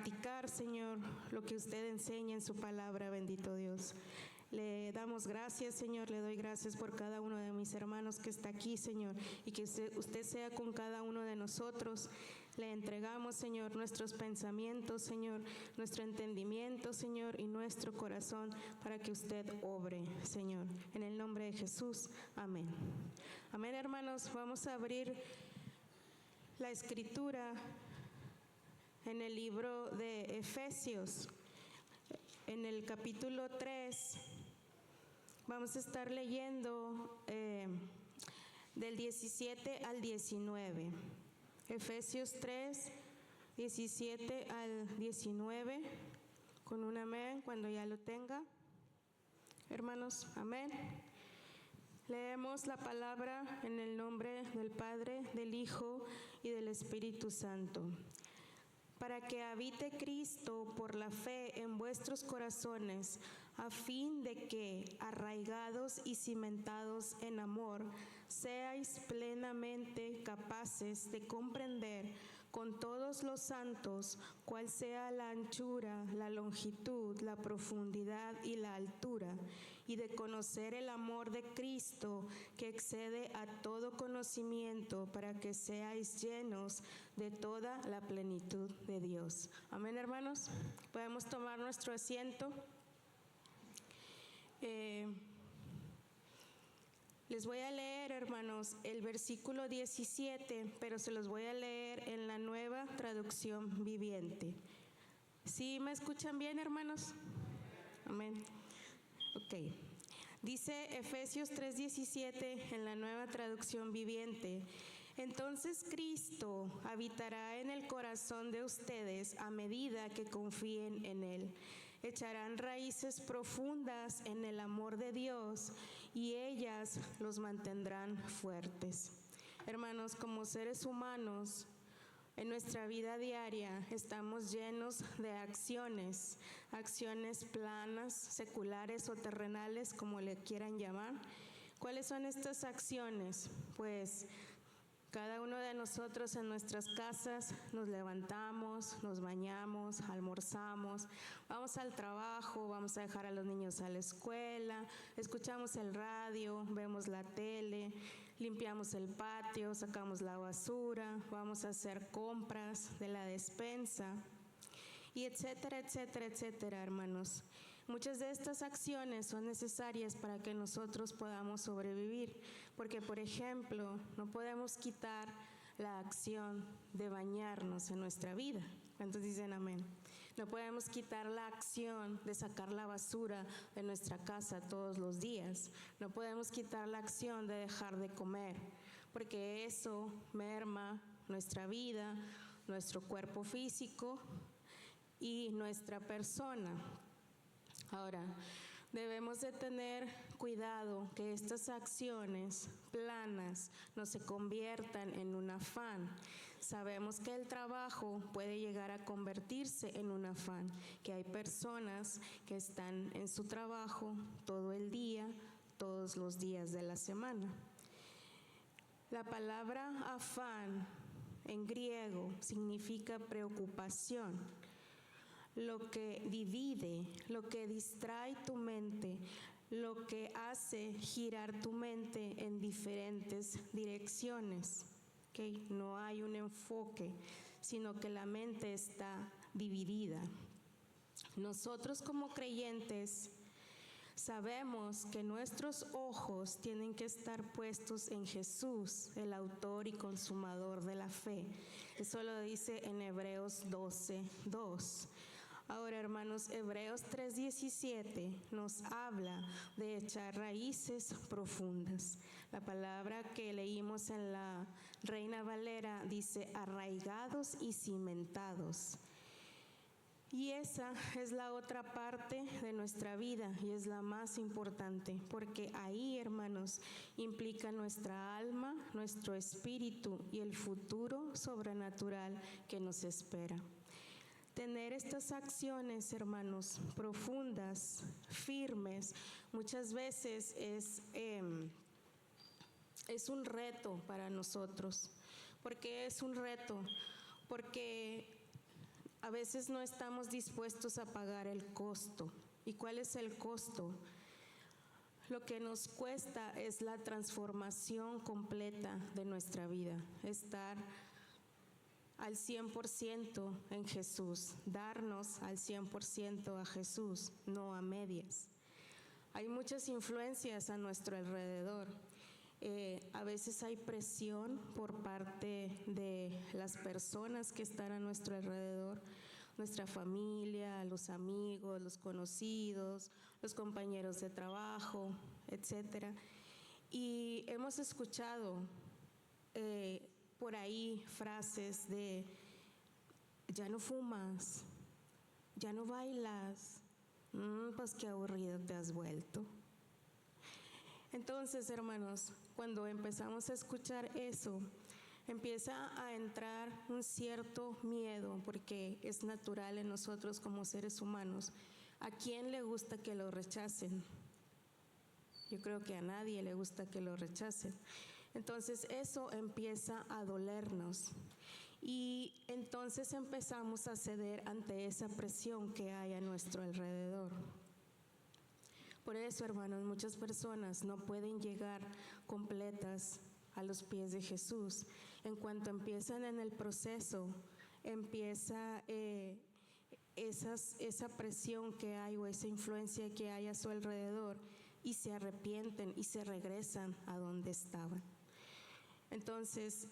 practicar, Señor, lo que usted enseña en su palabra, bendito Dios. Le damos gracias, Señor, le doy gracias por cada uno de mis hermanos que está aquí, Señor, y que usted sea con cada uno de nosotros. Le entregamos, Señor, nuestros pensamientos, Señor, nuestro entendimiento, Señor, y nuestro corazón para que usted obre, Señor. En el nombre de Jesús, amén. Amén, hermanos. Vamos a abrir la escritura en el libro de Efesios, en el capítulo 3. Vamos a estar leyendo del 17 al 19. Efesios 3, 17 al 19, con un amén cuando ya lo tenga. Hermanos, amén. Leemos la palabra en el nombre del Padre, del Hijo y del Espíritu Santo. Para que habite Cristo por la fe en vuestros corazones, a fin de que, arraigados y cimentados en amor, seáis plenamente capaces de comprender con todos los santos cuál sea la anchura, la longitud, la profundidad y la altura, y de conocer el amor de Cristo que excede a todo conocimiento, para que seáis llenos de toda la plenitud de Dios. Amén, hermanos. Podemos tomar nuestro asiento. Les voy a leer, hermanos, el versículo 17, pero se los voy a leer en la Nueva Traducción Viviente. ¿Sí me escuchan bien, hermanos? Amén. Ok. Dice Efesios 3:17 en la Nueva Traducción Viviente: entonces Cristo habitará en el corazón de ustedes a medida que confíen en Él. Echarán raíces profundas en el amor de Dios y ellas los mantendrán fuertes. Hermanos, como seres humanos, en nuestra vida diaria estamos llenos de acciones planas, seculares o terrenales, como le quieran llamar. ¿Cuáles son estas acciones? Pues cada uno de nosotros en nuestras casas nos levantamos, nos bañamos, almorzamos, vamos al trabajo, vamos a dejar a los niños a la escuela, escuchamos el radio, vemos la tele, limpiamos el patio, sacamos la basura, vamos a hacer compras de la despensa, y etcétera, etcétera, etcétera, hermanos. Muchas de estas acciones son necesarias para que nosotros podamos sobrevivir, porque, por ejemplo, no podemos quitar la acción de bañarnos en nuestra vida. ¿Cuántos dicen amén? No podemos quitar la acción de sacar la basura de nuestra casa todos los días. No podemos quitar la acción de dejar de comer, porque eso merma nuestra vida, nuestro cuerpo físico y nuestra persona. Ahora, debemos de tener cuidado que estas acciones planas no se conviertan en un afán. Sabemos que el trabajo puede llegar a convertirse en un afán, que hay personas que están en su trabajo todo el día, todos los días de la semana. La palabra afán en griego significa preocupación. Lo que divide, lo que distrae tu mente, lo que hace girar tu mente en diferentes direcciones. ¿Okay? No hay un enfoque, sino que la mente está dividida. Nosotros como creyentes sabemos que nuestros ojos tienen que estar puestos en Jesús, el autor y consumador de la fe. Eso lo dice en Hebreos 12:2. Ahora, hermanos, Hebreos 3:17 nos habla de echar raíces profundas. La palabra que leímos en la Reina Valera dice arraigados y cimentados. Y esa es la otra parte de nuestra vida y es la más importante, porque ahí, hermanos, implica nuestra alma, nuestro espíritu y el futuro sobrenatural que nos espera. Tener estas acciones, hermanos, profundas, firmes, muchas veces es un reto para nosotros. ¿Por qué es un reto? Porque a veces no estamos dispuestos a pagar el costo. ¿Y cuál es el costo? Lo que nos cuesta es la transformación completa de nuestra vida, estar al 100% en Jesús, darnos al 100% a Jesús, no a medias. Hay muchas influencias a nuestro alrededor. A veces hay presión por parte de las personas que están a nuestro alrededor, nuestra familia, los amigos, los conocidos, los compañeros de trabajo, etc. Y hemos escuchado por ahí frases de: ya no fumas, ya no bailas, pues qué aburrido te has vuelto. Entonces, hermanos, cuando empezamos a escuchar eso, empieza a entrar un cierto miedo, porque es natural en nosotros como seres humanos. ¿A quién le gusta que lo rechacen? Yo creo que a nadie le gusta que lo rechacen. Entonces eso empieza a dolernos y entonces empezamos a ceder ante esa presión que hay a nuestro alrededor. Por eso, hermanos, muchas personas no pueden llegar completas a los pies de Jesús. En cuanto empiezan en el proceso, empieza esa presión que hay o esa influencia que hay a su alrededor y se arrepienten y se regresan a donde estaban. Entonces,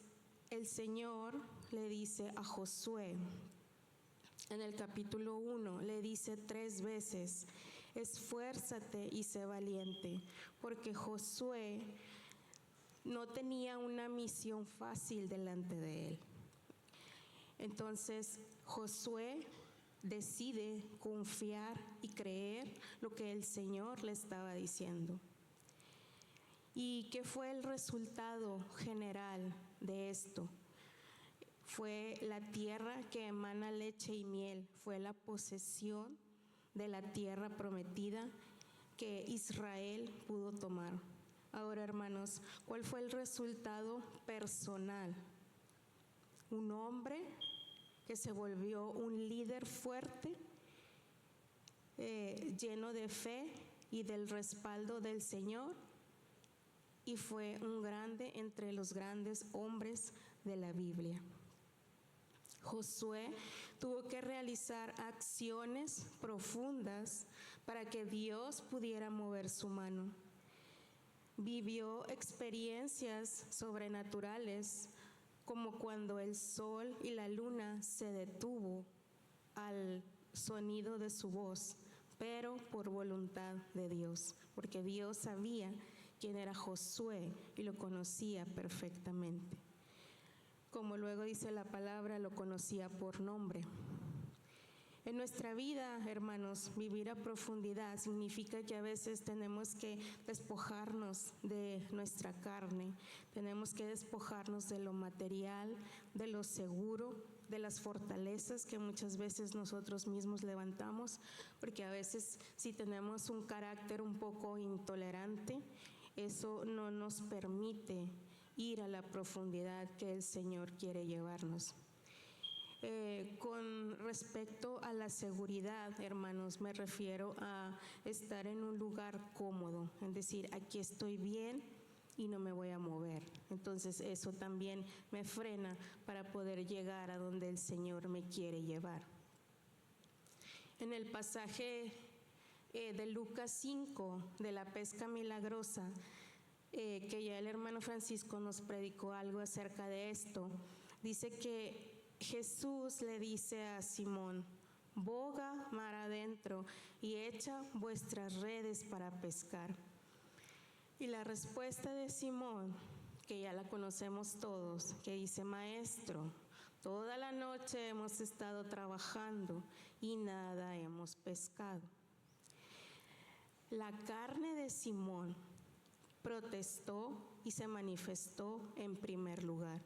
el Señor le dice a Josué, en el capítulo 1, le dice 3 veces: esfuérzate y sé valiente, porque Josué no tenía una misión fácil delante de él. Entonces, Josué decide confiar y creer lo que el Señor le estaba diciendo. ¿Y qué fue el resultado general de esto? Fue la tierra que emana leche y miel, fue la posesión de la tierra prometida que Israel pudo tomar. Ahora, hermanos, ¿cuál fue el resultado personal? Un hombre que se volvió un líder fuerte, lleno de fe y del respaldo del Señor, y fue un grande entre los grandes hombres de la Biblia. Josué tuvo que realizar acciones profundas para que Dios pudiera mover su mano. Vivió experiencias sobrenaturales, como cuando el sol y la luna se detuvo al sonido de su voz, pero por voluntad de Dios, porque Dios sabía quién era Josué y lo conocía perfectamente. Como luego dice la palabra, lo conocía por nombre. En nuestra vida, hermanos, vivir a profundidad significa que a veces tenemos que despojarnos de nuestra carne, tenemos que despojarnos de lo material, de lo seguro, de las fortalezas que muchas veces nosotros mismos levantamos, porque a veces si tenemos un carácter un poco intolerante, eso no nos permite ir a la profundidad que el Señor quiere llevarnos. Con respecto a la seguridad, hermanos, me refiero a estar en un lugar cómodo, es decir, aquí estoy bien y no me voy a mover. Entonces eso también me frena para poder llegar a donde el Señor me quiere llevar. En el pasaje de Lucas 5, de la pesca milagrosa, que ya el hermano Francisco nos predicó algo acerca de esto, dice que Jesús le dice a Simón: boga mar adentro y echa vuestras redes para pescar. Y la respuesta de Simón, que ya la conocemos todos, que dice: Maestro, toda la noche hemos estado trabajando y nada hemos pescado. La carne de Simón protestó y se manifestó en primer lugar.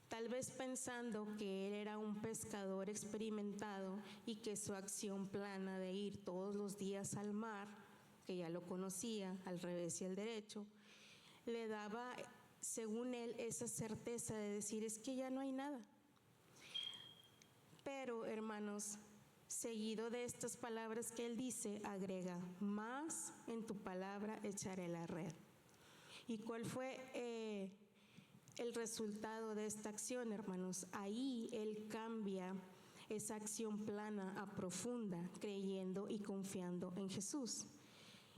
Tal vez pensando que él era un pescador experimentado y que su acción plana de ir todos los días al mar, que ya lo conocía al revés y al derecho, le daba, según él, esa certeza de decir: es que ya no hay nada. Pero, hermano, hermanos, seguido de estas palabras que él dice, agrega, más en tu palabra echaré la red. ¿Y cuál fue el resultado de esta acción, hermanos? Ahí él cambia esa acción plana a profunda, creyendo y confiando en Jesús.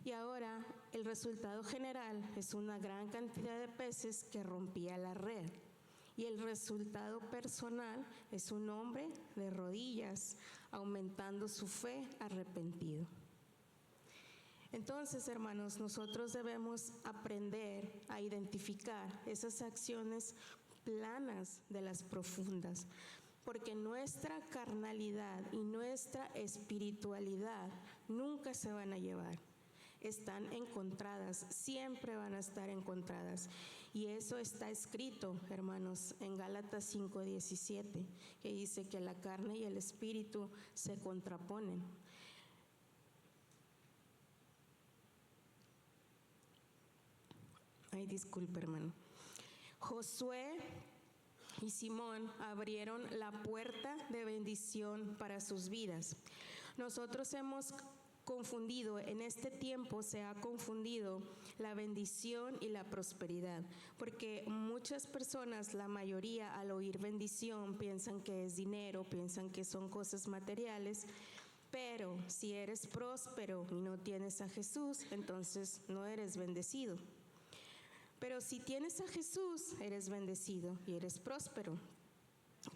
Y ahora el resultado general es una gran cantidad de peces que rompía la red. Y el resultado personal es un hombre de rodillas, aumentando su fe, arrepentido. Entonces, hermanos, nosotros debemos aprender a identificar esas acciones planas de las profundas, porque nuestra carnalidad y nuestra espiritualidad nunca se van a llevar. Están encontradas, siempre van a estar encontradas. Y eso está escrito, hermanos, en Gálatas 5:17, que dice que la carne y el espíritu se contraponen. Ay, disculpe, hermano. Josué y Simón abrieron la puerta de bendición para sus vidas. Nosotros hemos confundido, en este tiempo se ha confundido la bendición y la prosperidad, porque muchas personas, la mayoría, al oír bendición piensan que es dinero, piensan que son cosas materiales, pero si eres próspero y no tienes a Jesús, entonces no eres bendecido. Pero si tienes a Jesús, eres bendecido y eres próspero,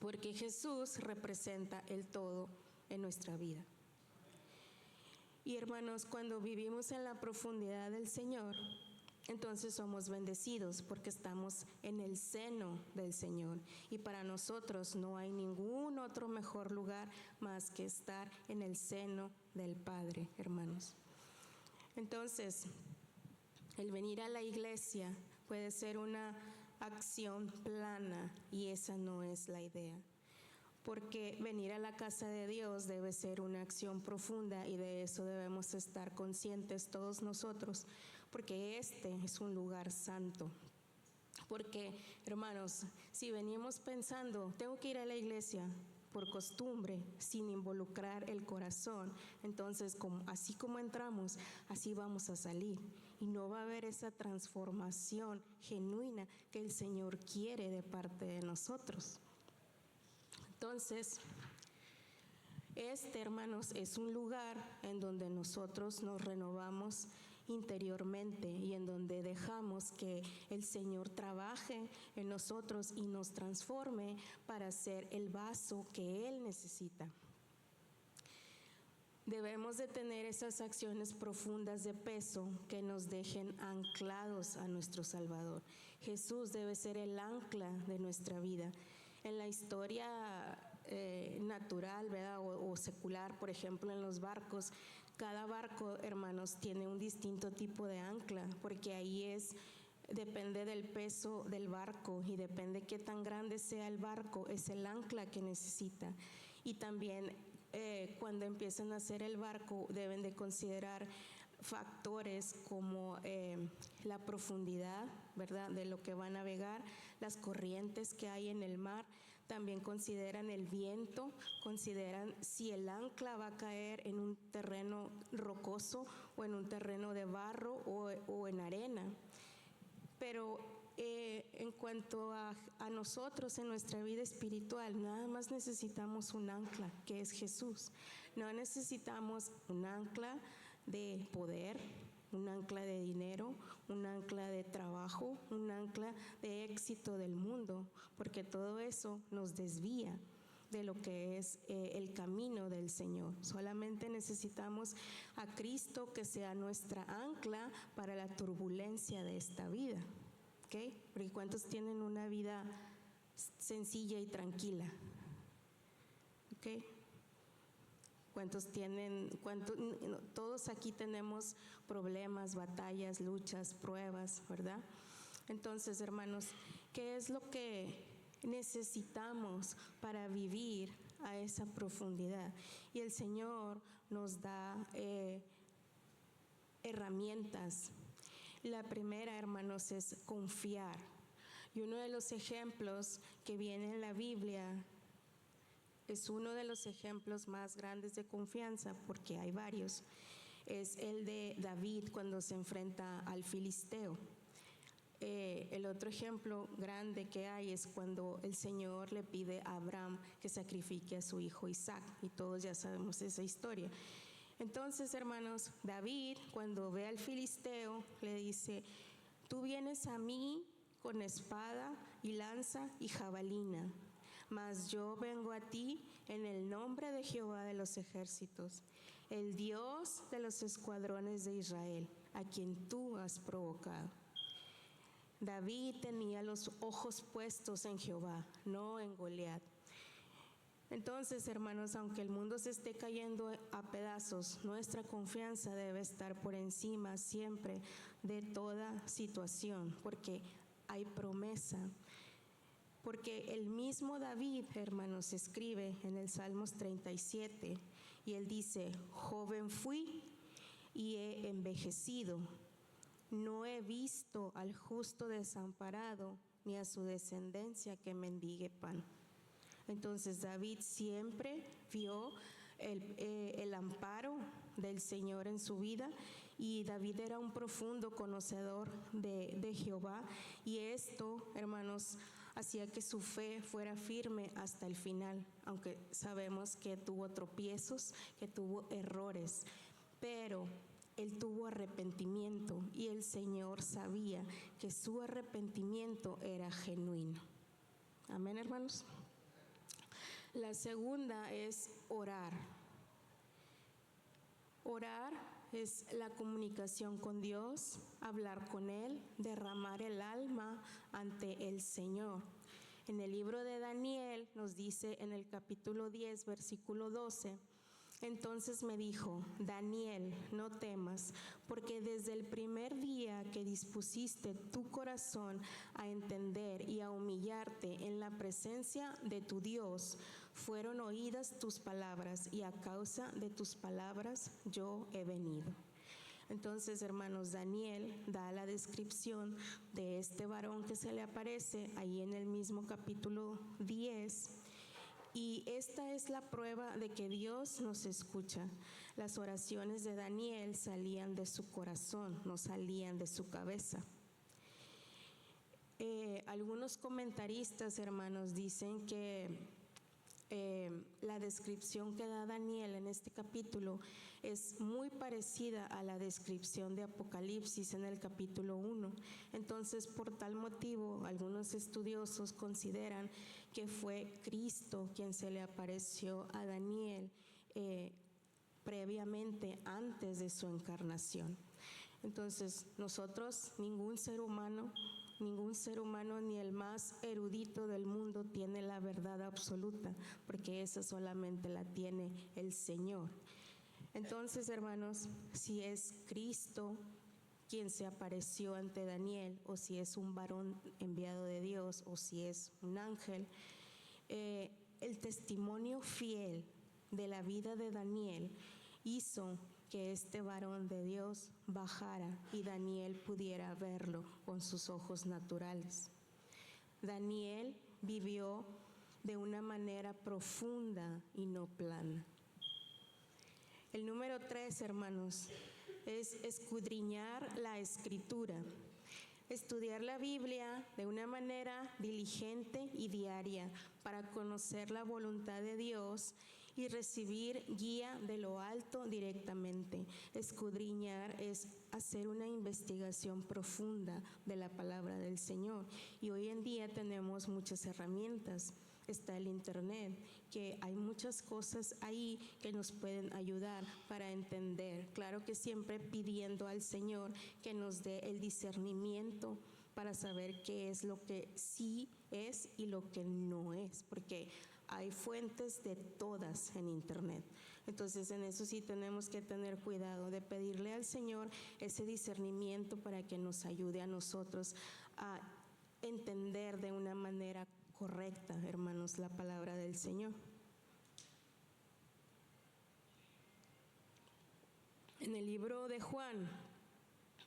porque Jesús representa el todo en nuestra vida. Y hermanos, cuando vivimos en la profundidad del Señor, entonces somos bendecidos porque estamos en el seno del Señor. Y para nosotros no hay ningún otro mejor lugar más que estar en el seno del Padre, hermanos. Entonces, el venir a la iglesia puede ser una acción plana y esa no es la idea. Porque venir a la casa de Dios debe ser una acción profunda y de eso debemos estar conscientes todos nosotros, porque este es un lugar santo. Porque, hermanos, si venimos pensando, tengo que ir a la iglesia por costumbre, sin involucrar el corazón, entonces así como entramos, así vamos a salir. Y no va a haber esa transformación genuina que el Señor quiere de parte de nosotros. Entonces, hermanos, es un lugar en donde nosotros nos renovamos interiormente y en donde dejamos que el Señor trabaje en nosotros y nos transforme para ser el vaso que Él necesita. Debemos de tener esas acciones profundas de peso que nos dejen anclados a nuestro Salvador. Jesús debe ser el ancla de nuestra vida. En la historia natural, ¿verdad? O secular, por ejemplo, en los barcos, cada barco, hermanos, tiene un distinto tipo de ancla, porque ahí depende del peso del barco y depende qué tan grande sea el barco, es el ancla que necesita. Y también cuando empiezan a hacer el barco deben de considerar factores como la profundidad, ¿verdad?, de lo que va a navegar, las corrientes que hay en el mar. También consideran el viento, consideran si el ancla va a caer en un terreno rocoso o en un terreno de barro o en arena. Pero en cuanto a nosotros en nuestra vida espiritual, nada más necesitamos un ancla, que es Jesús. No necesitamos un ancla de poder, un ancla de dinero, un ancla de trabajo, un ancla de éxito del mundo, porque todo eso nos desvía de lo que es el camino del Señor. Solamente necesitamos a Cristo que sea nuestra ancla para la turbulencia de esta vida. ¿Okay? Porque ¿cuántos tienen una vida sencilla y tranquila? ¿Okay? Todos aquí tenemos problemas, batallas, luchas, pruebas, ¿verdad? Entonces, hermanos, ¿qué es lo que necesitamos para vivir a esa profundidad? Y el Señor nos da herramientas. La primera, hermanos, es confiar. Y uno de los ejemplos que viene en la Biblia es uno de los ejemplos más grandes de confianza, porque hay varios. Es el de David cuando se enfrenta al filisteo. El otro ejemplo grande que hay es cuando el Señor le pide a Abraham que sacrifique a su hijo Isaac, y todos ya sabemos esa historia. Entonces, hermanos, David, cuando ve al filisteo, le dice: tú vienes a mí con espada y lanza y jabalina, mas yo vengo a ti en el nombre de Jehová de los ejércitos, el Dios de los escuadrones de Israel, a quien tú has provocado. David tenía los ojos puestos en Jehová, no en Goliat. Entonces, hermanos, aunque el mundo se esté cayendo a pedazos, nuestra confianza debe estar por encima siempre de toda situación, porque hay promesa. Porque el mismo David, hermanos, escribe en el Salmos 37, y él dice: joven fui y he envejecido, no he visto al justo desamparado, ni a su descendencia que mendigue pan. Entonces David siempre vio el amparo del Señor en su vida, y David era un profundo conocedor de Jehová, y esto, hermanos, hacía que su fe fuera firme hasta el final, aunque sabemos que tuvo tropiezos, que tuvo errores, pero él tuvo arrepentimiento, y el Señor sabía que su arrepentimiento era genuino. Amén, hermanos. La segunda es orar. Orar es la comunicación con Dios, hablar con Él, derramar el alma ante el Señor. En el libro de Daniel nos dice en el capítulo 10, versículo 12: entonces me dijo: Daniel, no temas, porque desde el primer día que dispusiste tu corazón a entender y a humillarte en la presencia de tu Dios, fueron oídas tus palabras, y a causa de tus palabras yo he venido. Entonces, hermanos, Daniel da la descripción de este varón que se le aparece ahí en el mismo capítulo 10. Y esta es la prueba de que Dios nos escucha. Las oraciones de Daniel salían de su corazón, no salían de su cabeza. Algunos comentaristas, hermanos, dicen que la descripción que da Daniel en este capítulo es muy parecida a la descripción de Apocalipsis en el capítulo 1. Entonces, por tal motivo, algunos estudiosos consideran que fue Cristo quien se le apareció a Daniel previamente, antes de su encarnación. Entonces, nosotros, ningún ser humano, ni el más erudito del mundo tiene la verdad absoluta, porque esa solamente la tiene el Señor. Entonces, hermanos, si es Cristo quien se apareció ante Daniel, o si es un varón enviado de Dios, o si es un ángel, el testimonio fiel de la vida de Daniel hizo que este varón de Dios bajara y Daniel pudiera verlo con sus ojos naturales. Daniel vivió de una manera profunda y no plana. El número 3, hermanos, es escudriñar la Escritura. Estudiar la Biblia de una manera diligente y diaria para conocer la voluntad de Dios y recibir guía de lo alto directamente. Escudriñar es hacer una investigación profunda de la palabra del Señor. Y hoy en día tenemos muchas herramientas. Está el internet, que hay muchas cosas ahí que nos pueden ayudar para entender. Claro que siempre pidiendo al Señor que nos dé el discernimiento para saber qué es lo que sí es y lo que no es, porque hay fuentes de todas en internet. Entonces, en eso sí tenemos que tener cuidado de pedirle al Señor ese discernimiento para que nos ayude a nosotros a entender de una manera correcta, hermanos, la palabra del Señor. En el libro de Juan,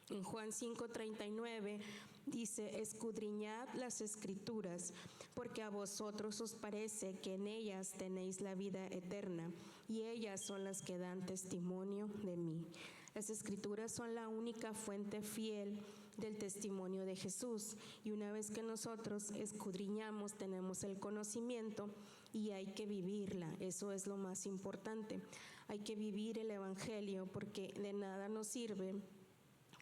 en Juan 5:39, Dice, escudriñad las Escrituras, porque a vosotros os parece que en ellas tenéis la vida eterna, y ellas son las que dan testimonio de mí. Las Escrituras son la única fuente fiel del testimonio de Jesús, y una vez que nosotros escudriñamos, tenemos el conocimiento y hay que vivirla. Eso es lo más importante. Hay que vivir el Evangelio, porque de nada nos sirve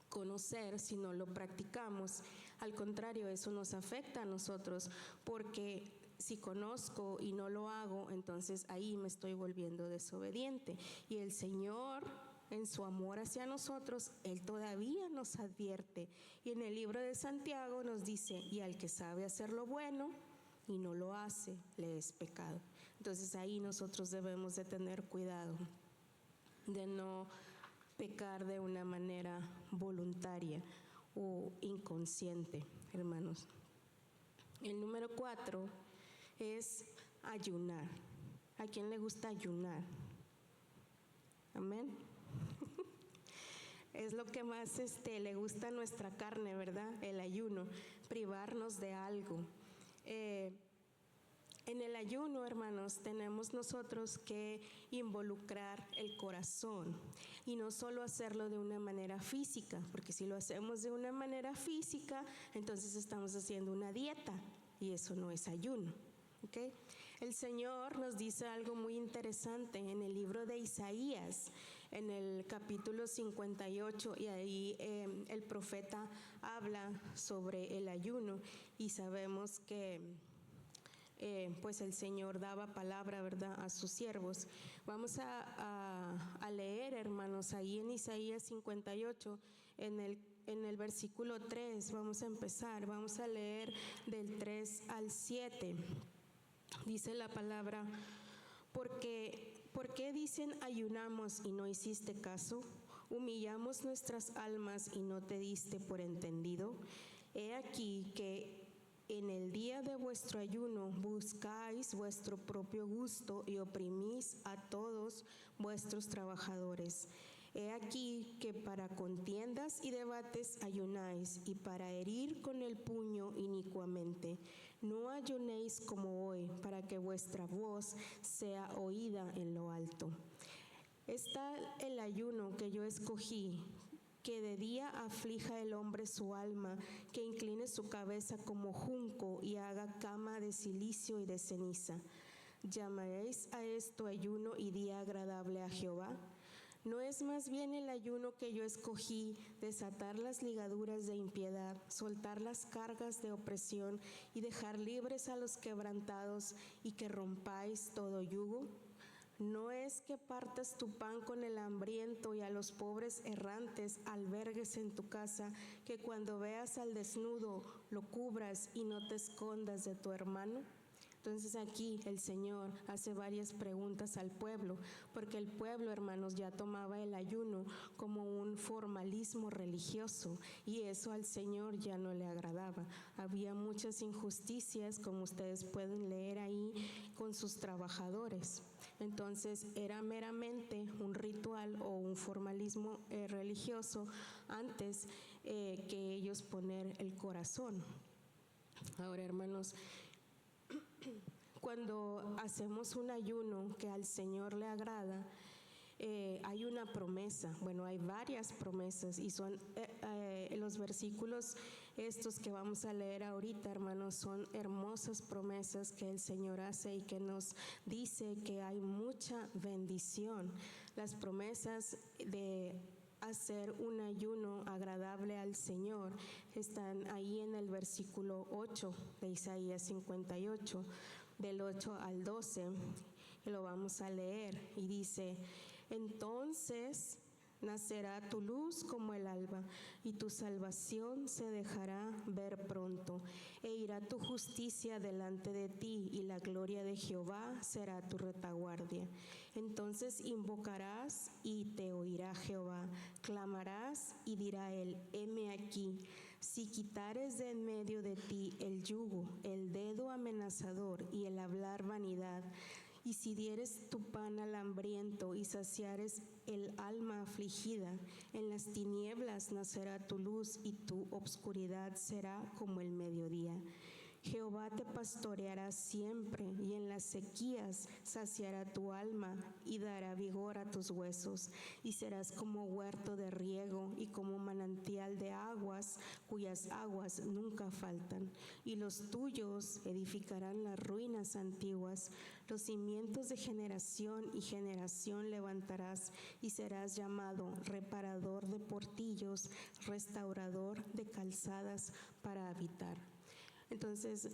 conocer si no lo practicamos. Al contrario, eso nos afecta a nosotros, porque si conozco y no lo hago, entonces ahí me estoy volviendo desobediente. Y el Señor, en su amor hacia nosotros, Él todavía nos advierte. Y en el libro de Santiago nos dice, y al que sabe hacer lo bueno y no lo hace, le es pecado. Entonces ahí nosotros debemos de tener cuidado de no pecar de una manera voluntaria o inconsciente, hermanos. El número 4 es ayunar. ¿A quién le gusta ayunar? Amén. Es lo que más le gusta a nuestra carne, ¿verdad? El ayuno, privarnos de algo. En el ayuno, hermanos, tenemos nosotros que involucrar el corazón y no solo hacerlo de una manera física, porque si lo hacemos de una manera física, entonces estamos haciendo una dieta y eso no es ayuno. ¿Okay? El Señor nos dice algo muy interesante en el libro de Isaías, en el capítulo 58, y ahí el profeta habla sobre el ayuno y sabemos que pues el Señor daba palabra, ¿verdad?, a sus siervos. Vamos a leer, hermanos, ahí en Isaías 58, en el versículo 3, vamos a empezar, vamos a leer del 3 al 7. Dice la palabra, ¿por qué dicen ayunamos y no hiciste caso? ¿Humillamos nuestras almas y no te diste por entendido? He aquí que en el día de vuestro ayuno buscáis vuestro propio gusto y oprimís a todos vuestros trabajadores. He aquí que para contiendas y debates ayunáis, y para herir con el puño inicuamente. No ayunéis como hoy, para que vuestra voz sea oída en lo alto. Está el ayuno que yo escogí, que de día aflija el hombre su alma, que incline su cabeza como junco y haga cama de cilicio y de ceniza. ¿Llamaréis a esto ayuno y día agradable a Jehová? ¿No es más bien el ayuno que yo escogí, desatar las ligaduras de impiedad, soltar las cargas de opresión y dejar libres a los quebrantados, y que rompáis todo yugo? ¿No es que partas tu pan con el hambriento y a los pobres errantes albergues en tu casa, que cuando veas al desnudo lo cubras y no te escondas de tu hermano? Entonces aquí el Señor hace varias preguntas al pueblo, porque el pueblo, hermanos, ya tomaba el ayuno como un formalismo religioso, y eso al Señor ya no le agradaba. Había muchas injusticias, como ustedes pueden leer ahí, con sus trabajadores. Entonces era meramente un ritual o un formalismo religioso antes que ellos poner el corazón. Ahora, hermanos, cuando hacemos un ayuno que al Señor le agrada, hay una promesa, bueno, hay varias promesas, y son los versículos estos que vamos a leer ahorita, hermanos, son hermosas promesas que el Señor hace y que nos dice que hay mucha bendición. Las promesas de hacer un ayuno agradable al Señor están ahí en el versículo 8 de Isaías 58, del 8 al 12, y lo vamos a leer, y dice: entonces nacerá tu luz como el alba, y tu salvación se dejará ver pronto, e irá tu justicia delante de ti, y la gloria de Jehová será tu retaguardia. Entonces invocarás y te oirá Jehová, clamarás y dirá él: heme aquí. Si quitares de en medio de ti el yugo, el dedo amenazador y el hablar vanidad, Y si dieres tu pan al hambriento y saciares el alma afligida, en las tinieblas nacerá tu luz y tu obscuridad será como el mediodía. Jehová te pastoreará siempre y en las sequías saciará tu alma y dará vigor a tus huesos. Y serás como huerto de riego y como manantial de aguas, cuyas aguas nunca faltan. Y los tuyos edificarán las ruinas antiguas. Los cimientos de generación y generación levantarás y serás llamado reparador de portillos, restaurador de calzadas para habitar. Entonces,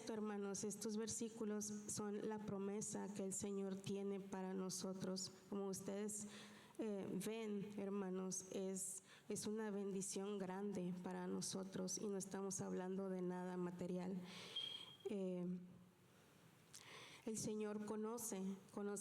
hermanos, estos versículos son la promesa que el Señor tiene para nosotros. Como ustedes ven, hermanos, es una bendición grande para nosotros y no estamos hablando de nada material. El Señor conoce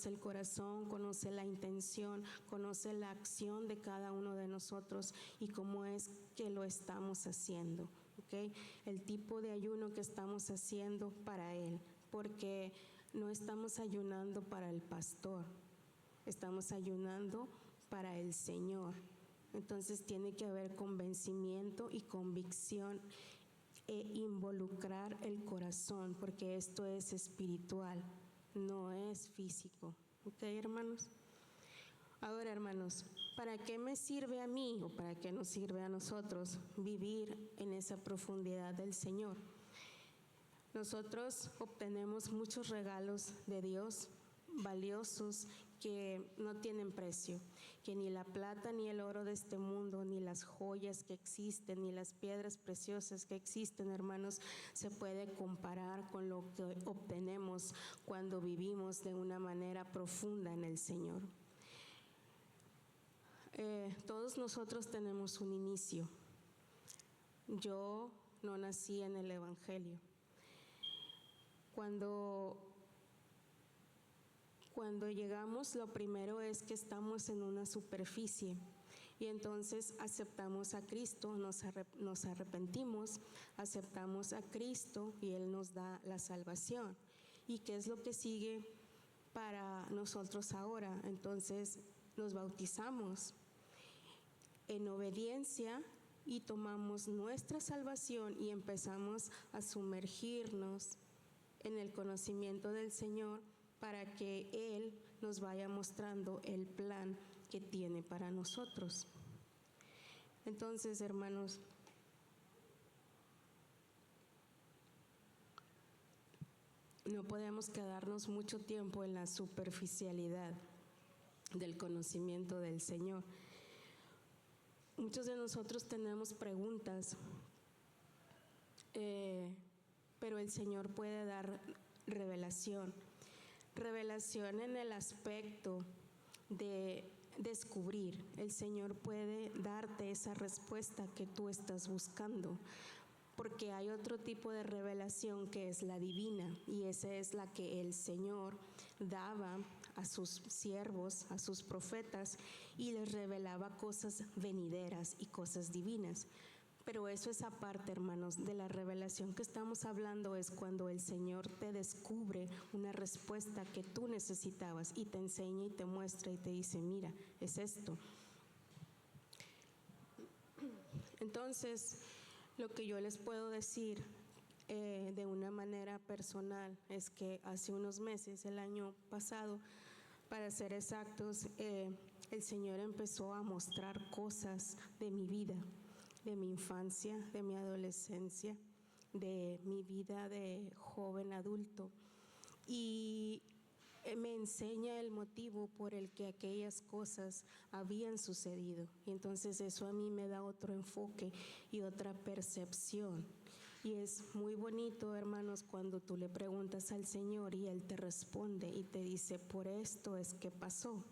el corazón, conoce la intención, conoce la acción de cada uno de nosotros y cómo es que lo estamos haciendo. ¿Okay? El tipo de ayuno que estamos haciendo para Él, porque no estamos ayunando para el pastor, estamos ayunando para el Señor. Entonces tiene que haber convencimiento y convicción e involucrar el corazón, porque esto es espiritual, no es físico. ¿Ok, hermanos? Ahora, hermanos, ¿para qué me sirve a mí o para qué nos sirve a nosotros vivir en esa profundidad del Señor? Nosotros obtenemos muchos regalos de Dios valiosos que no tienen precio, que ni la plata ni el oro de este mundo, ni las joyas que existen, ni las piedras preciosas que existen, hermanos, se puede comparar con lo que obtenemos cuando vivimos de una manera profunda en el Señor. Todos nosotros tenemos un inicio. Yo no nací en el Evangelio. Cuando llegamos, lo primero es que estamos en una superficie y entonces aceptamos a Cristo, nos arrepentimos, aceptamos a Cristo y Él nos da la salvación. ¿Y qué es lo que sigue para nosotros ahora? Entonces nos bautizamos en obediencia y tomamos nuestra salvación y empezamos a sumergirnos en el conocimiento del Señor para que Él nos vaya mostrando el plan que tiene para nosotros. Entonces, hermanos, no podemos quedarnos mucho tiempo en la superficialidad del conocimiento del Señor. Muchos de nosotros tenemos preguntas, pero el Señor puede dar revelación en el aspecto de descubrir. El Señor puede darte esa respuesta que tú estás buscando, porque hay otro tipo de revelación que es la divina, y esa es la que el Señor daba a sus siervos, a sus profetas, y les revelaba cosas venideras y cosas divinas. Pero eso es aparte, hermanos, de la revelación que estamos hablando. Es cuando el Señor te descubre una respuesta que tú necesitabas y te enseña y te muestra y te dice, mira, es esto. Entonces, lo que yo les puedo decir de una manera personal es que hace unos meses, el año pasado, para ser exactos, el Señor empezó a mostrar cosas de mi vida, de mi infancia, de mi adolescencia, de mi vida de joven adulto, y me enseña el motivo por el que aquellas cosas habían sucedido. Y entonces eso a mí me da otro enfoque y otra percepción. Y es muy bonito, hermanos, cuando tú le preguntas al Señor y Él te responde y te dice, por esto es que pasó.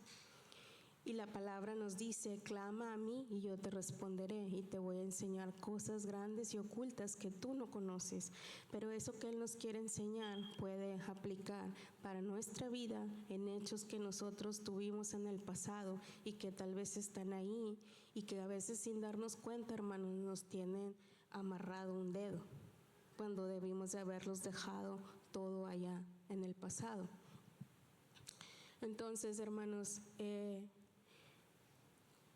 Y la palabra nos dice, clama a mí y yo te responderé y te voy a enseñar cosas grandes y ocultas que tú no conoces. Pero eso que Él nos quiere enseñar puede aplicar para nuestra vida en hechos que nosotros tuvimos en el pasado y que tal vez están ahí y que a veces sin darnos cuenta, hermanos, nos tienen amarrado un dedo cuando debimos de haberlos dejado todo allá en el pasado. Entonces, hermanos,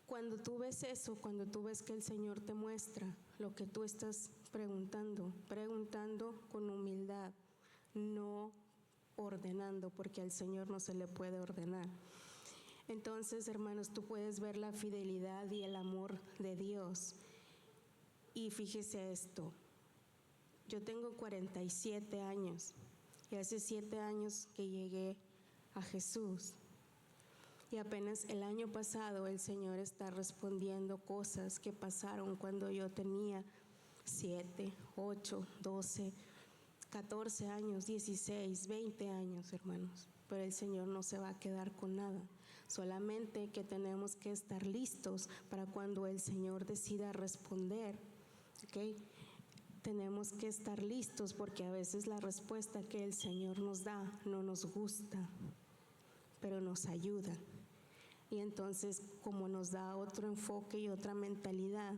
cuando tú ves eso, cuando tú ves que el Señor te muestra lo que tú estás preguntando con humildad, no ordenando, porque al Señor no se le puede ordenar. Entonces, hermanos, tú puedes ver la fidelidad y el amor de Dios. Y fíjese esto, yo tengo 47 años y hace 7 años que llegué a Jesús. Y apenas el año pasado el Señor está respondiendo cosas que pasaron cuando yo tenía 7, 8, 12, 14 años, 16, 20 años, hermanos. Pero el Señor no se va a quedar con nada. Solamente que tenemos que estar listos para cuando el Señor decida responder. ¿Okay? Tenemos que estar listos porque a veces la respuesta que el Señor nos da no nos gusta, pero nos ayuda. Y entonces, como nos da otro enfoque y otra mentalidad,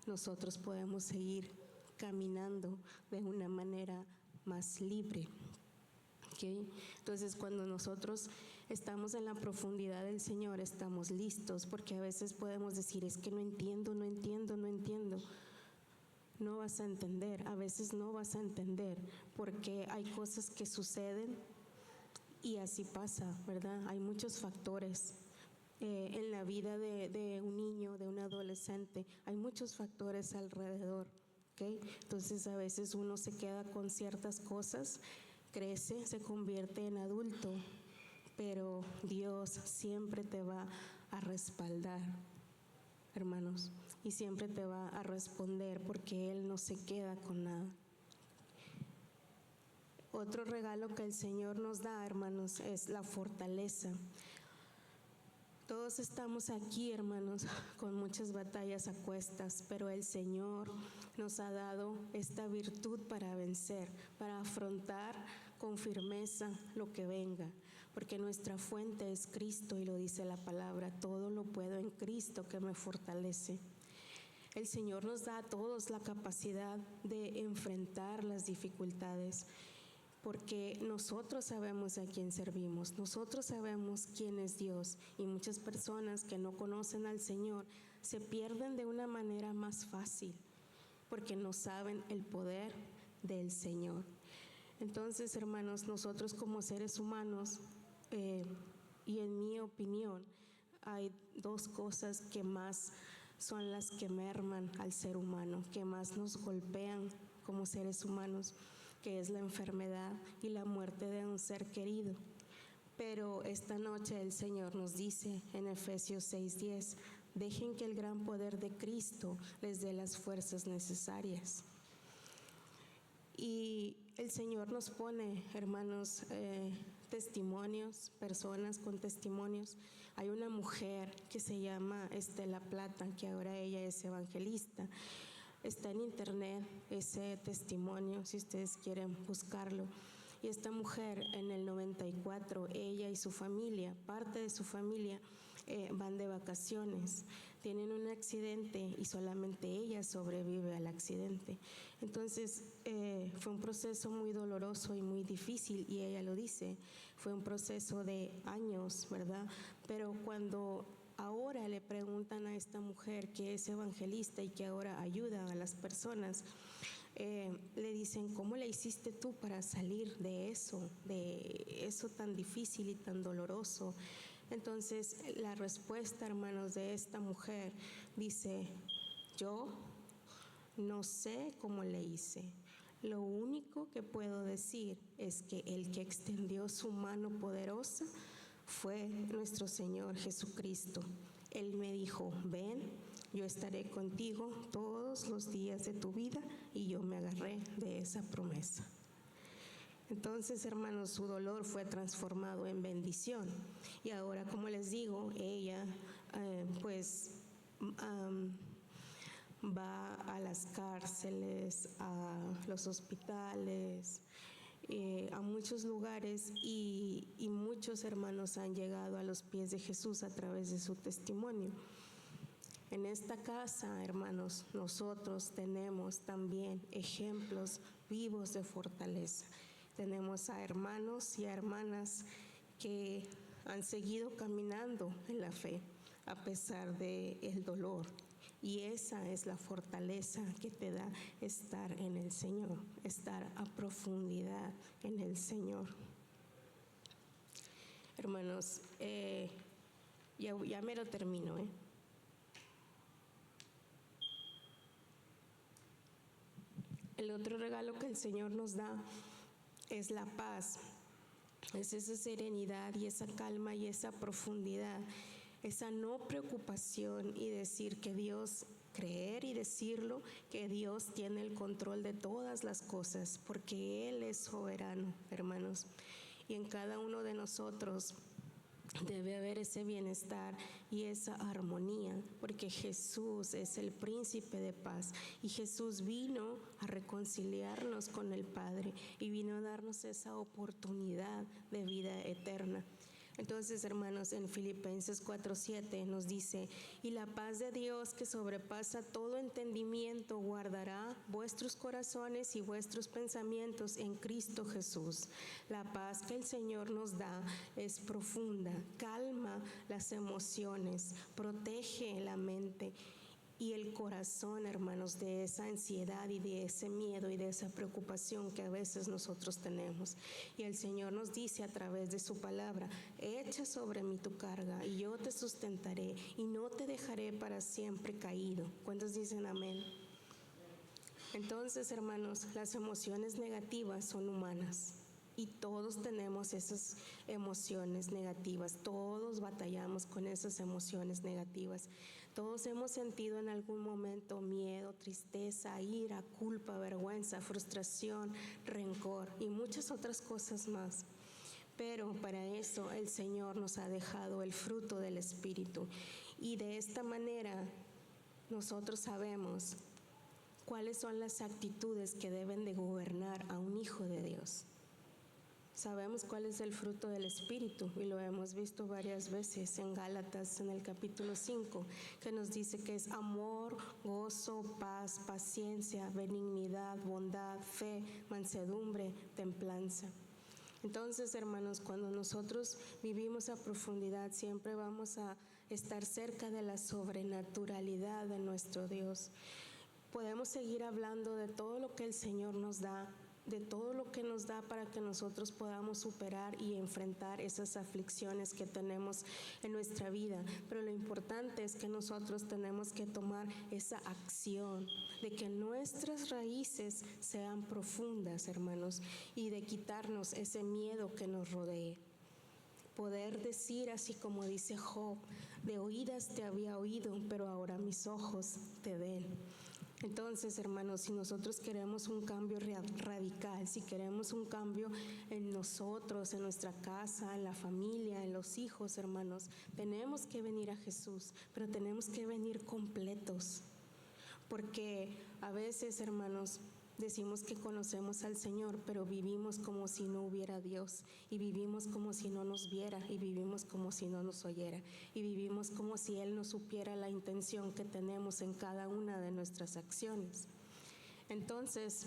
nosotros podemos seguir caminando de una manera más libre. ¿Okay? Entonces, cuando nosotros estamos en la profundidad del Señor, estamos listos, porque a veces podemos decir, es que no entiendo. No vas a entender, a veces no vas a entender, porque hay cosas que suceden y así pasa, ¿verdad? Hay muchos factores. En la vida de un niño, de un adolescente, hay muchos factores alrededor, ¿okay? Entonces a veces uno se queda con ciertas cosas, crece, se convierte en adulto, pero Dios siempre te va a respaldar, hermanos, y siempre te va a responder porque Él no se queda con nada. Otro regalo que el Señor nos da, hermanos, es la fortaleza. Todos estamos aquí, hermanos, con muchas batallas a cuestas, pero el Señor nos ha dado esta virtud para vencer, para afrontar con firmeza lo que venga, porque nuestra fuente es Cristo y lo dice la palabra, todo lo puedo en Cristo que me fortalece. El Señor nos da a todos la capacidad de enfrentar las dificultades, porque nosotros sabemos a quién servimos, nosotros sabemos quién es Dios, y muchas personas que no conocen al Señor se pierden de una manera más fácil, porque no saben el poder del Señor. Entonces, hermanos, nosotros como seres humanos, y en mi opinión, hay dos cosas que más son las que merman al ser humano, que más nos golpean como seres humanos, que es la enfermedad y la muerte de un ser querido. Pero esta noche el Señor nos dice en Efesios 6:10, dejen que el gran poder de Cristo les dé las fuerzas necesarias. Y el Señor nos pone, hermanos, testimonios, personas con testimonios. Hay una mujer que se llama Estela Plata, que ahora ella es evangelista. Está en internet ese testimonio, si ustedes quieren buscarlo. Y esta mujer en el 94, ella y su familia, parte de su familia, van de vacaciones. Tienen un accidente y solamente ella sobrevive al accidente. Entonces fue un proceso muy doloroso y muy difícil, y ella lo dice, fue un proceso de años, ¿verdad? Pero cuando ahora le preguntan a esta mujer que es evangelista y que ahora ayuda a las personas, le dicen, ¿cómo le hiciste tú para salir de eso tan difícil y tan doloroso? Entonces la respuesta, hermanos, de esta mujer dice, yo no sé cómo le hice. Lo único que puedo decir es que el que extendió su mano poderosa fue nuestro Señor Jesucristo. Él me dijo, ven, yo estaré contigo todos los días de tu vida, y yo me agarré de esa promesa. Entonces, hermanos, su dolor fue transformado en bendición. Y ahora, como les digo, ella va a las cárceles, a los hospitales, a muchos lugares, y muchos hermanos han llegado a los pies de Jesús a través de su testimonio. En esta casa, hermanos, nosotros tenemos también ejemplos vivos de fortaleza. Tenemos a hermanos y a hermanas que han seguido caminando en la fe a pesar del dolor. Y esa es la fortaleza que te da estar en el Señor, estar a profundidad en el Señor. Hermanos, ya me lo termino. El otro regalo que el Señor nos da es la paz, es esa serenidad y esa calma y esa profundidad, esa no preocupación y decir que Dios, creer y decirlo, que Dios tiene el control de todas las cosas, porque Él es soberano, hermanos. Y en cada uno de nosotros debe haber ese bienestar y esa armonía, porque Jesús es el príncipe de paz y Jesús vino a reconciliarnos con el Padre y vino a darnos esa oportunidad de vida eterna. Entonces, hermanos, en Filipenses 4:7 nos dice: y la paz de Dios, que sobrepasa todo entendimiento, guardará vuestros corazones y vuestros pensamientos en Cristo Jesús. La paz que el Señor nos da es profunda, calma las emociones, protege la mente y el corazón, hermanos, de esa ansiedad y de ese miedo y de esa preocupación que a veces nosotros tenemos. Y el Señor nos dice a través de su palabra: echa sobre mí tu carga y yo te sustentaré y no te dejaré para siempre caído. ¿Cuántos dicen amén? Entonces, hermanos, las emociones negativas son humanas. Y todos tenemos esas emociones negativas, todos batallamos con esas emociones negativas. Todos hemos sentido en algún momento miedo, tristeza, ira, culpa, vergüenza, frustración, rencor y muchas otras cosas más. Pero para eso el Señor nos ha dejado el fruto del Espíritu. Y de esta manera nosotros sabemos cuáles son las actitudes que deben de gobernar a un hijo de Dios. Sabemos cuál es el fruto del Espíritu y lo hemos visto varias veces en Gálatas, en el capítulo 5, que nos dice que es amor, gozo, paz, paciencia, benignidad, bondad, fe, mansedumbre, templanza. Entonces, hermanos, cuando nosotros vivimos a profundidad, siempre vamos a estar cerca de la sobrenaturalidad de nuestro Dios. Podemos seguir hablando de todo lo que el Señor nos da, de todo lo que nos da para que nosotros podamos superar y enfrentar esas aflicciones que tenemos en nuestra vida. Pero lo importante es que nosotros tenemos que tomar esa acción de que nuestras raíces sean profundas, hermanos, y de quitarnos ese miedo que nos rodee. Poder decir, así como dice Job: de oídas te había oído, pero ahora mis ojos te ven. Entonces, hermanos, si nosotros queremos un cambio radical, si queremos un cambio en nosotros, en nuestra casa, en la familia, en los hijos, hermanos, tenemos que venir a Jesús, pero tenemos que venir completos. Porque a veces, hermanos, decimos que conocemos al Señor, pero vivimos como si no hubiera Dios, y vivimos como si no nos viera, y vivimos como si no nos oyera, y vivimos como si Él no supiera la intención que tenemos en cada una de nuestras acciones. Entonces,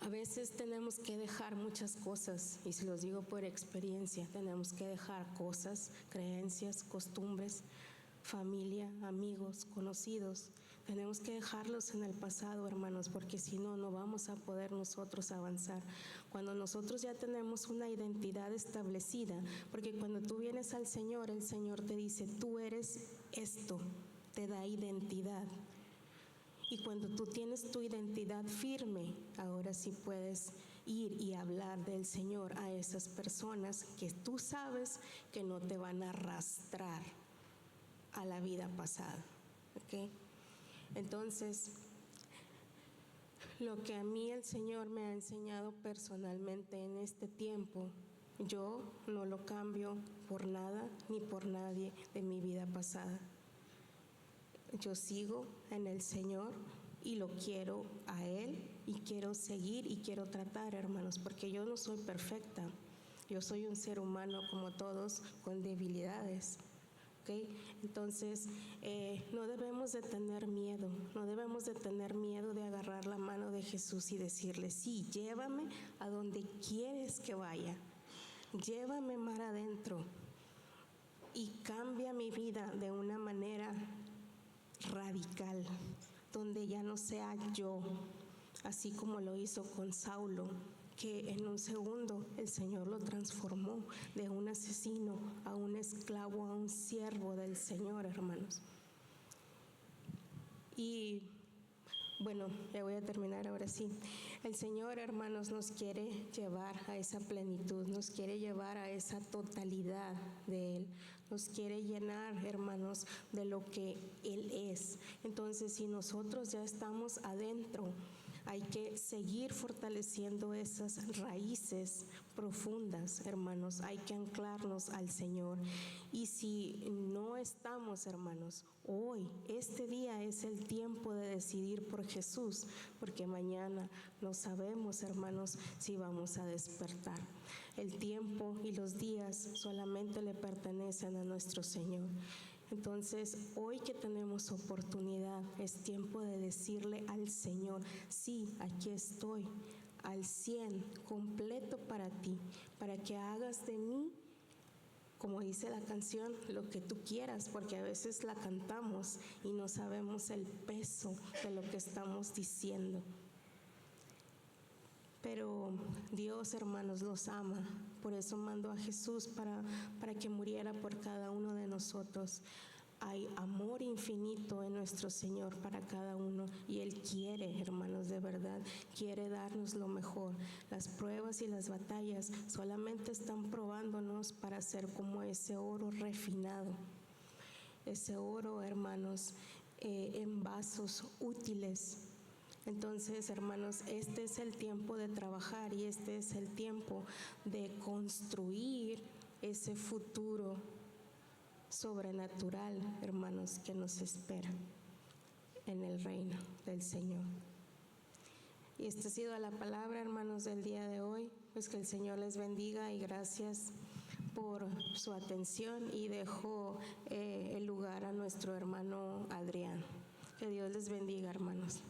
a veces tenemos que dejar muchas cosas, y si los digo por experiencia, tenemos que dejar cosas, creencias, costumbres, familia, amigos, conocidos. Tenemos que dejarlos en el pasado, hermanos, porque si no, no vamos a poder nosotros avanzar. Cuando nosotros ya tenemos una identidad establecida, porque cuando tú vienes al Señor, el Señor te dice: tú eres esto, te da identidad. Y cuando tú tienes tu identidad firme, ahora sí puedes ir y hablar del Señor a esas personas que tú sabes que no te van a arrastrar a la vida pasada, ¿ok? Entonces, lo que a mí el Señor me ha enseñado personalmente en este tiempo, yo no lo cambio por nada ni por nadie de mi vida pasada. Yo sigo en el Señor y lo quiero a Él y quiero seguir y quiero tratar, hermanos, porque yo no soy perfecta. Yo soy un ser humano como todos, con debilidades. ¿Okay? Entonces, no debemos de tener miedo, no debemos de tener miedo de agarrar la mano de Jesús y decirle: sí, llévame a donde quieres que vaya. llévame mar adentro y cambia mi vida de una manera radical, donde ya no sea yo, así como lo hizo con Saulo, que en un segundo el Señor lo transformó de un asesino a un esclavo, a un siervo del Señor, hermanos. Y bueno, ya voy a terminar ahora sí. El Señor, hermanos, nos quiere llevar a esa plenitud, nos quiere llevar a esa totalidad de Él, nos quiere llenar, hermanos, de lo que Él es. Entonces, si nosotros ya estamos adentro, hay que seguir fortaleciendo esas raíces profundas, hermanos. Hay que anclarnos al Señor. Y si no estamos, hermanos, hoy, este día es el tiempo de decidir por Jesús, porque mañana no sabemos, hermanos, si vamos a despertar. El tiempo y los días solamente le pertenecen a nuestro Señor. Entonces, hoy que tenemos oportunidad, es tiempo de decirle al Señor: sí, aquí estoy, al 100, completo para ti, para que hagas de mí, como dice la canción, lo que tú quieras, porque a veces la cantamos y no sabemos el peso de lo que estamos diciendo. Pero Dios, hermanos, los ama. Por eso mandó a Jesús para que muriera por cada uno de nosotros. Hay amor infinito en nuestro Señor para cada uno, y Él quiere, hermanos, de verdad, quiere darnos lo mejor. Las pruebas y las batallas solamente están probándonos para ser como ese oro refinado. Ese oro, hermanos, en vasos útiles. Entonces, hermanos, este es el tiempo de trabajar y este es el tiempo de construir ese futuro sobrenatural, hermanos, que nos espera en el reino del Señor. Y esta ha sido la palabra, hermanos, del día de hoy. Pues que el Señor les bendiga y gracias por su atención, y dejo el lugar a nuestro hermano Adrián. Que Dios les bendiga, hermanos.